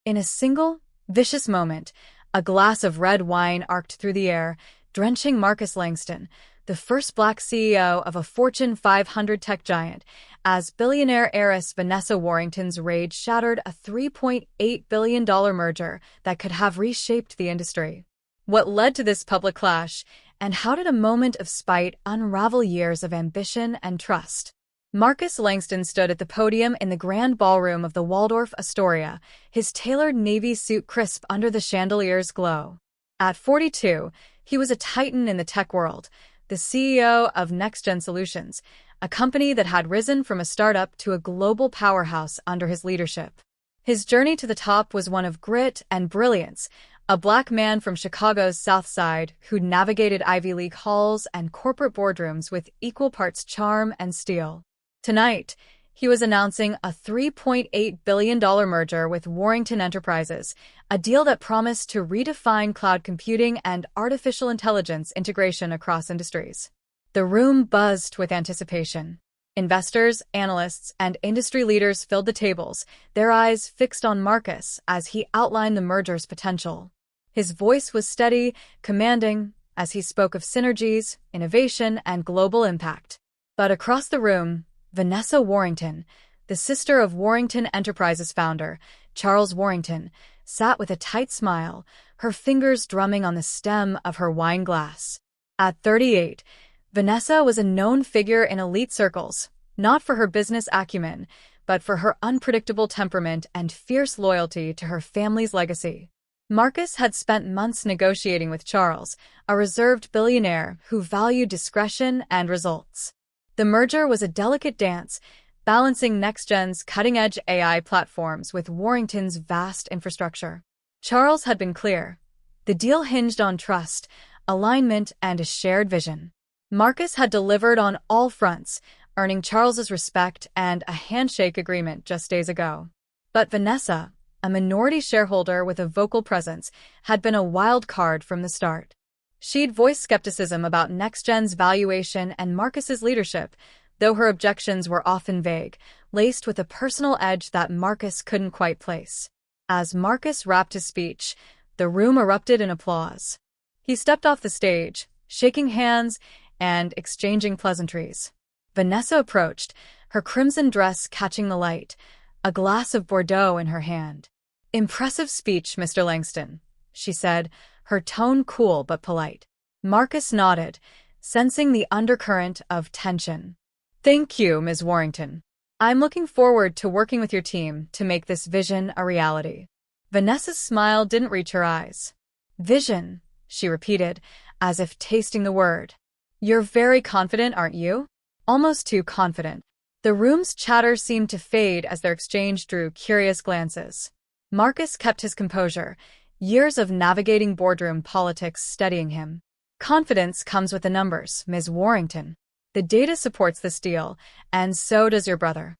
In a single, vicious moment, a glass of red wine arced through the air, drenching Marcus Langston, the first Black CEO of a Fortune 500 tech giant, as billionaire heiress Vanessa Warrington's rage shattered a $3.8 billion merger that could have reshaped the industry. What led to this public clash, and how did a moment of spite unravel years of ambition and trust? Marcus Langston stood at the podium in the grand ballroom of the Waldorf Astoria, his tailored navy suit crisp under the chandelier's glow. At 42, he was a titan in the tech world, the CEO of NextGen Solutions, a company that had risen from a startup to a global powerhouse under his leadership. His journey to the top was one of grit and brilliance, a Black man from Chicago's South Side who navigated Ivy League halls and corporate boardrooms with equal parts charm and steel. Tonight, he was announcing a $3.8 billion merger with Warrington Enterprises, a deal that promised to redefine cloud computing and artificial intelligence integration across industries. The room buzzed with anticipation. Investors, analysts, and industry leaders filled the tables, their eyes fixed on Marcus as he outlined the merger's potential. His voice was steady, commanding, as he spoke of synergies, innovation, and global impact. But across the room, Vanessa Warrington, the sister of Warrington Enterprises founder, Charles Warrington, sat with a tight smile, her fingers drumming on the stem of her wine glass. At 38, Vanessa was a known figure in elite circles, not for her business acumen, but for her unpredictable temperament and fierce loyalty to her family's legacy. Marcus had spent months negotiating with Charles, a reserved billionaire who valued discretion and results. The merger was a delicate dance, balancing NextGen's cutting-edge AI platforms with Warrington's vast infrastructure. Charles had been clear. The deal hinged on trust, alignment, and a shared vision. Marcus had delivered on all fronts, earning Charles's respect and a handshake agreement just days ago. But Vanessa, a minority shareholder with a vocal presence, had been a wild card from the start. She'd voiced skepticism about NextGen's valuation and Marcus's leadership, though her objections were often vague, laced with a personal edge that Marcus couldn't quite place. As Marcus wrapped his speech, the room erupted in applause. He stepped off the stage, shaking hands and exchanging pleasantries. Vanessa approached, her crimson dress catching the light, a glass of Bordeaux in her hand. "Impressive speech, Mr. Langston," she said, her tone cool but polite. Marcus nodded, sensing the undercurrent of tension. "Thank you, Ms. Warrington. I'm looking forward to working with your team to make this vision a reality." Vanessa's smile didn't reach her eyes. "Vision," she repeated, as if tasting the word. "You're very confident, aren't you?" Almost too confident. The room's chatter seemed to fade as their exchange drew curious glances. Marcus kept his composure, years of navigating boardroom politics steadying him. "Confidence comes with the numbers, Ms. Warrington. The data supports this deal, and so does your brother."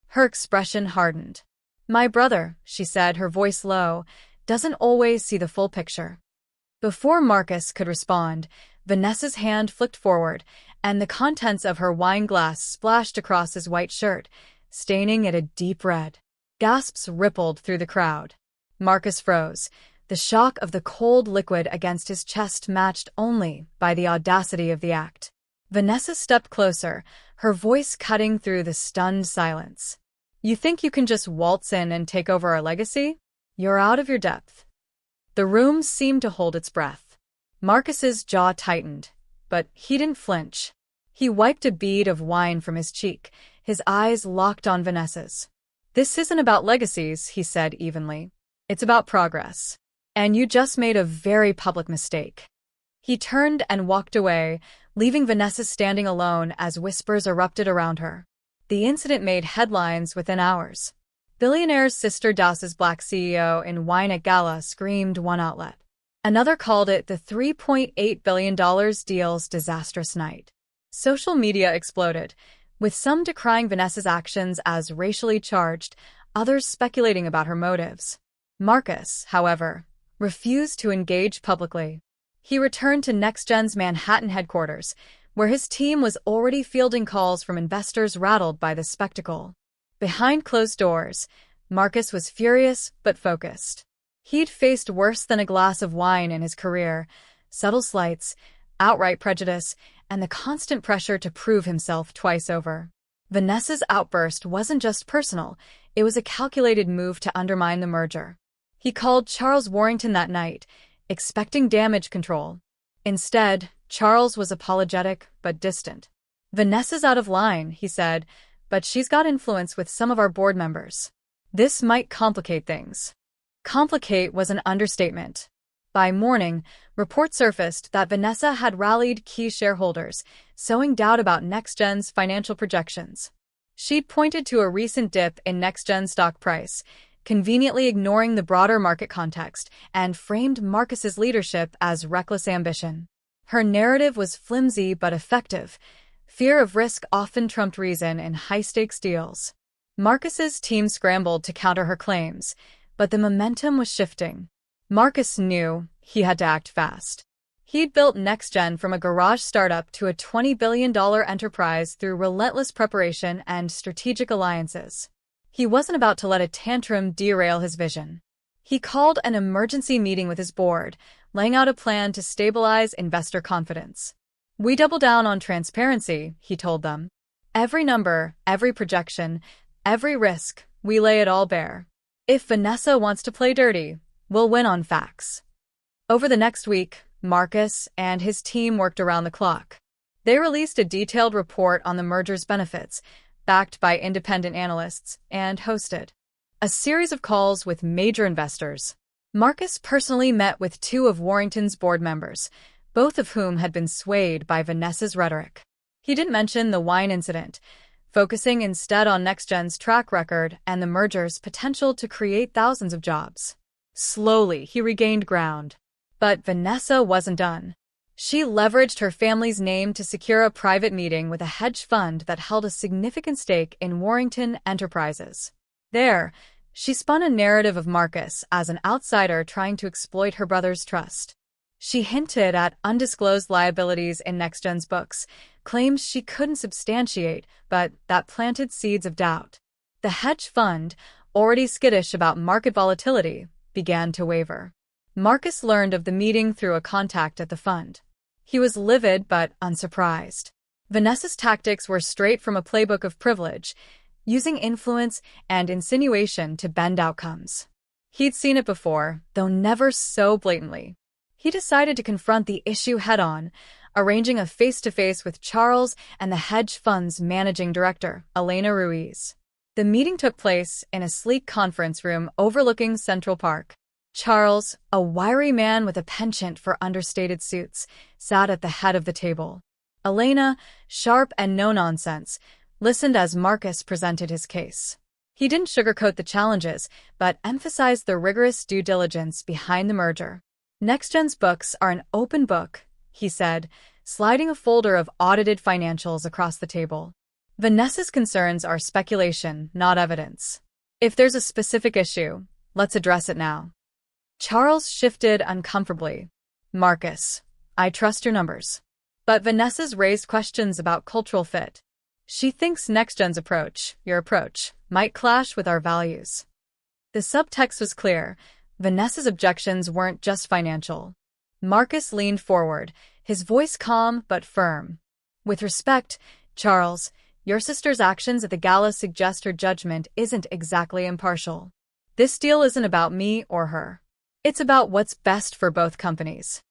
Her expression hardened. "My brother," she said, her voice low, "doesn't always see the full picture." Before Marcus could respond, Vanessa's hand flicked forward, and the contents of her wine glass splashed across his white shirt, staining it a deep red. Gasps rippled through the crowd. Marcus froze, the shock of the cold liquid against his chest matched only by the audacity of the act. Vanessa stepped closer, her voice cutting through the stunned silence. "You think you can just waltz in and take over our legacy? You're out of your depth." The room seemed to hold its breath. Marcus's jaw tightened, but he didn't flinch. He wiped a bead of wine from his cheek, his eyes locked on Vanessa's. "This isn't about legacies," he said evenly. "It's about progress. And you just made a very public mistake." He turned and walked away, leaving Vanessa standing alone as whispers erupted around her. The incident made headlines within hours. Billionaire's sister douses Black CEO in wine at gala, screamed one outlet. Another called it the $3.8 billion deal's disastrous night. Social media exploded, with some decrying Vanessa's actions as racially charged, others speculating about her motives. Marcus, however, refused to engage publicly. He returned to NextGen's Manhattan headquarters, where his team was already fielding calls from investors rattled by the spectacle. Behind closed doors, Marcus was furious but focused. He'd faced worse than a glass of wine in his career: subtle slights, outright prejudice, and the constant pressure to prove himself twice over. Vanessa's outburst wasn't just personal, it was a calculated move to undermine the merger. He called Charles Warrington that night, expecting damage control. Instead, Charles was apologetic but distant. "Vanessa's out of line," he said, "but she's got influence with some of our board members. This might complicate things." Complicate was an understatement. By morning, reports surfaced that Vanessa had rallied key shareholders, sowing doubt about NextGen's financial projections. She'd pointed to a recent dip in NextGen's stock price, conveniently ignoring the broader market context, and framed Marcus's leadership as reckless ambition. Her narrative was flimsy but effective. Fear of risk often trumped reason in high-stakes deals. Marcus's team scrambled to counter her claims, but the momentum was shifting. Marcus knew he had to act fast. He'd built NextGen from a garage startup to a $20 billion enterprise through relentless preparation and strategic alliances. He wasn't about to let a tantrum derail his vision. He called an emergency meeting with his board, laying out a plan to stabilize investor confidence. "We double down on transparency," he told them. "Every number, every projection, every risk, we lay it all bare. If Vanessa wants to play dirty, we'll win on facts." Over the next week, Marcus and his team worked around the clock. They released a detailed report on the merger's benefits, backed by independent analysts, and hosted a series of calls with major investors. Marcus personally met with two of Warrington's board members, both of whom had been swayed by Vanessa's rhetoric. He didn't mention the wine incident, focusing instead on NextGen's track record and the merger's potential to create thousands of jobs. Slowly, he regained ground. But Vanessa wasn't done. She leveraged her family's name to secure a private meeting with a hedge fund that held a significant stake in Warrington Enterprises. There, she spun a narrative of Marcus as an outsider trying to exploit her brother's trust. She hinted at undisclosed liabilities in NextGen's books, claims she couldn't substantiate, but that planted seeds of doubt. The hedge fund, already skittish about market volatility, began to waver. Marcus learned of the meeting through a contact at the fund. He was livid but unsurprised. Vanessa's tactics were straight from a playbook of privilege, using influence and insinuation to bend outcomes. He'd seen it before, though never so blatantly. He decided to confront the issue head-on, arranging a face-to-face with Charles and the hedge fund's managing director, Elena Ruiz. The meeting took place in a sleek conference room overlooking Central Park. Charles, a wiry man with a penchant for understated suits, sat at the head of the table. Elena, sharp and no-nonsense, listened as Marcus presented his case. He didn't sugarcoat the challenges, but emphasized the rigorous due diligence behind the merger. NextGen's books are an open book, he said, sliding a folder of audited financials across the table. Vanessa's concerns are speculation, not evidence. If there's a specific issue, let's address it now. Charles shifted uncomfortably. "Marcus, I trust your numbers." But Vanessa's raised questions about cultural fit. She thinks NextGen's approach, your approach, might clash with our values. The subtext was clear. Vanessa's objections weren't just financial. Marcus leaned forward, his voice calm but firm. "With respect, Charles, your sister's actions at the gala suggest her judgment isn't exactly impartial. This deal isn't about me or her. It's about what's best for both companies."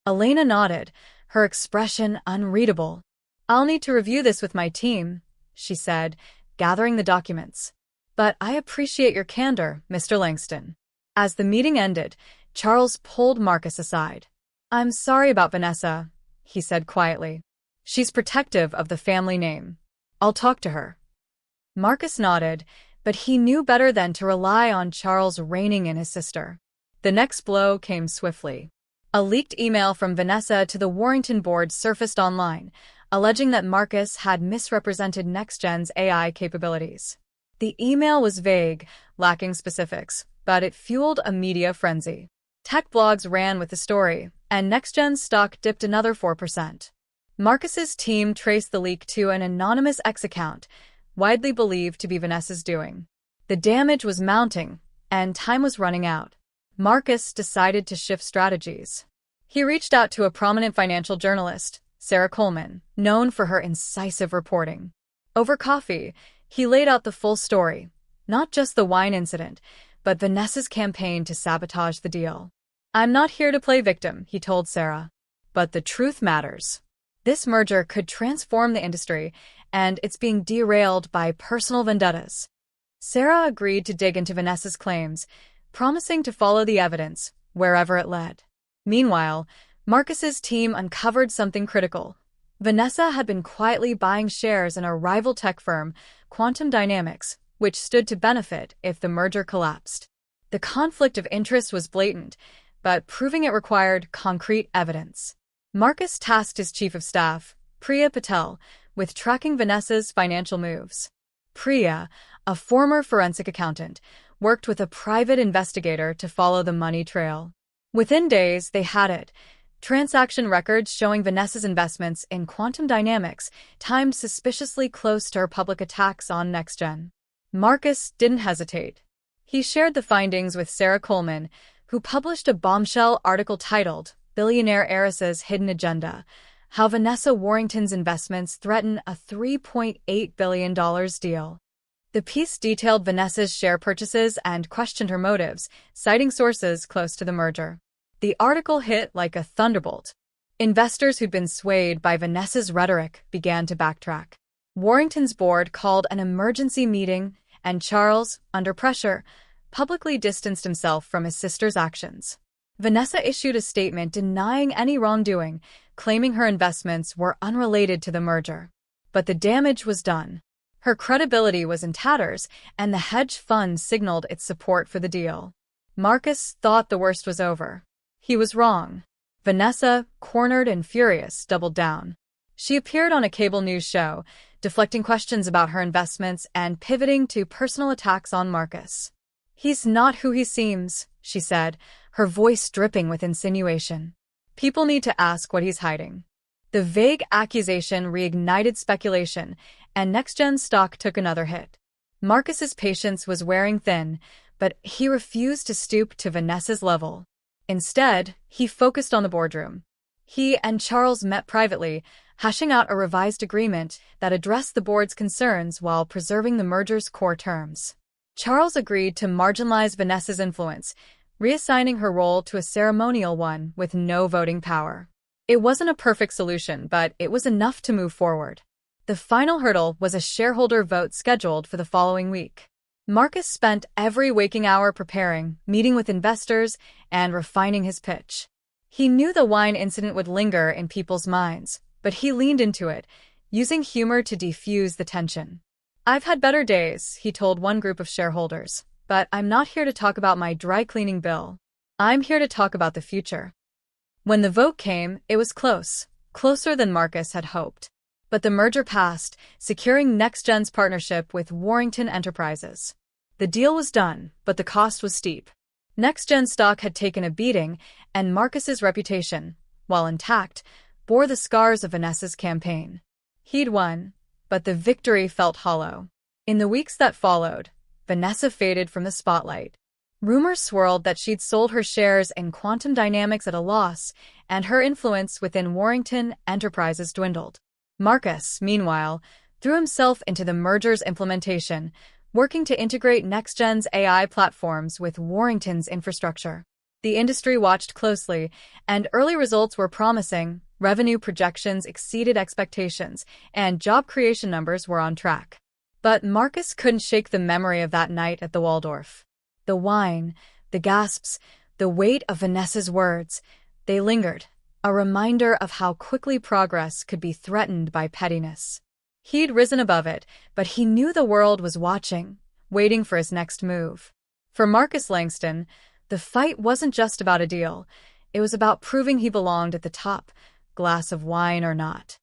Elena nodded, her expression unreadable. "I'll need to review this with my team," she said, gathering the documents. "But I appreciate your candor, Mr. Langston." As the meeting ended, Charles pulled Marcus aside. "I'm sorry about Vanessa," he said quietly. "She's protective of the family name. I'll talk to her." Marcus nodded, but he knew better than to rely on Charles reining in his sister. The next blow came swiftly. A leaked email from Vanessa to the Warrington board surfaced online, alleging that Marcus had misrepresented NextGen's AI capabilities. The email was vague, lacking specifics, but it fueled a media frenzy. Tech blogs ran with the story, and NextGen's stock dipped another 4%. Marcus's team traced the leak to an anonymous X account, widely believed to be Vanessa's doing. The damage was mounting, and time was running out. Marcus decided to shift strategies. He reached out to a prominent financial journalist, Sarah Coleman, known for her incisive reporting. Over coffee, he laid out the full story, not just the wine incident, but Vanessa's campaign to sabotage the deal. "I'm not here to play victim," he told Sarah, "but the truth matters. This merger could transform the industry, and it's being derailed by personal vendettas." Sarah agreed to dig into Vanessa's claims, promising to follow the evidence wherever it led. Meanwhile, Marcus's team uncovered something critical. Vanessa had been quietly buying shares in a rival tech firm, Quantum Dynamics, which stood to benefit if the merger collapsed. The conflict of interest was blatant, but proving it required concrete evidence. Marcus tasked his chief of staff, Priya Patel, with tracking Vanessa's financial moves. Priya, a former forensic accountant, worked with a private investigator to follow the money trail. Within days, they had it. Transaction records showing Vanessa's investments in Quantum Dynamics timed suspiciously close to her public attacks on NextGen. Marcus didn't hesitate. He shared the findings with Sarah Coleman, who published a bombshell article titled "Billionaire Heiress's Hidden Agenda: How Vanessa Warrington's Investments Threaten a $3.8 billion deal." The piece detailed Vanessa's share purchases and questioned her motives, citing sources close to the merger. The article hit like a thunderbolt. Investors who'd been swayed by Vanessa's rhetoric began to backtrack. Warrington's board called an emergency meeting, and Charles, under pressure, publicly distanced himself from his sister's actions. Vanessa issued a statement denying any wrongdoing, claiming her investments were unrelated to the merger. But the damage was done. Her credibility was in tatters, and the hedge fund signaled its support for the deal. Marcus thought the worst was over. He was wrong. Vanessa, cornered and furious, doubled down. She appeared on a cable news show, deflecting questions about her investments and pivoting to personal attacks on Marcus. "He's not who he seems," she said, her voice dripping with insinuation. "People need to ask what he's hiding." The vague accusation reignited speculation, and NextGen stock took another hit. Marcus's patience was wearing thin, but he refused to stoop to Vanessa's level. Instead, he focused on the boardroom. He and Charles met privately, hashing out a revised agreement that addressed the board's concerns while preserving the merger's core terms. Charles agreed to marginalize Vanessa's influence, reassigning her role to a ceremonial one with no voting power. It wasn't a perfect solution, but it was enough to move forward. The final hurdle was a shareholder vote scheduled for the following week. Marcus spent every waking hour preparing, meeting with investors, and refining his pitch. He knew the wine incident would linger in people's minds, but he leaned into it, using humor to defuse the tension. "I've had better days," he told one group of shareholders, "but I'm not here to talk about my dry cleaning bill. I'm here to talk about the future." When the vote came, it was close, closer than Marcus had hoped. But the merger passed, securing NextGen's partnership with Warrington Enterprises. The deal was done, but the cost was steep. NextGen stock had taken a beating, and Marcus's reputation, while intact, bore the scars of Vanessa's campaign. He'd won, but the victory felt hollow. In the weeks that followed, Vanessa faded from the spotlight. Rumors swirled that she'd sold her shares in Quantum Dynamics at a loss, and her influence within Warrington Enterprises dwindled. Marcus, meanwhile, threw himself into the merger's implementation, working to integrate NextGen's AI platforms with Warrington's infrastructure. The industry watched closely, and early results were promising. Revenue projections exceeded expectations, and job creation numbers were on track. But Marcus couldn't shake the memory of that night at the Waldorf. The wine, the gasps, the weight of Vanessa's words, they lingered, a reminder of how quickly progress could be threatened by pettiness. He'd risen above it, but he knew the world was watching, waiting for his next move. For Marcus Langston, the fight wasn't just about a deal. It was about proving he belonged at the top, glass of wine or not.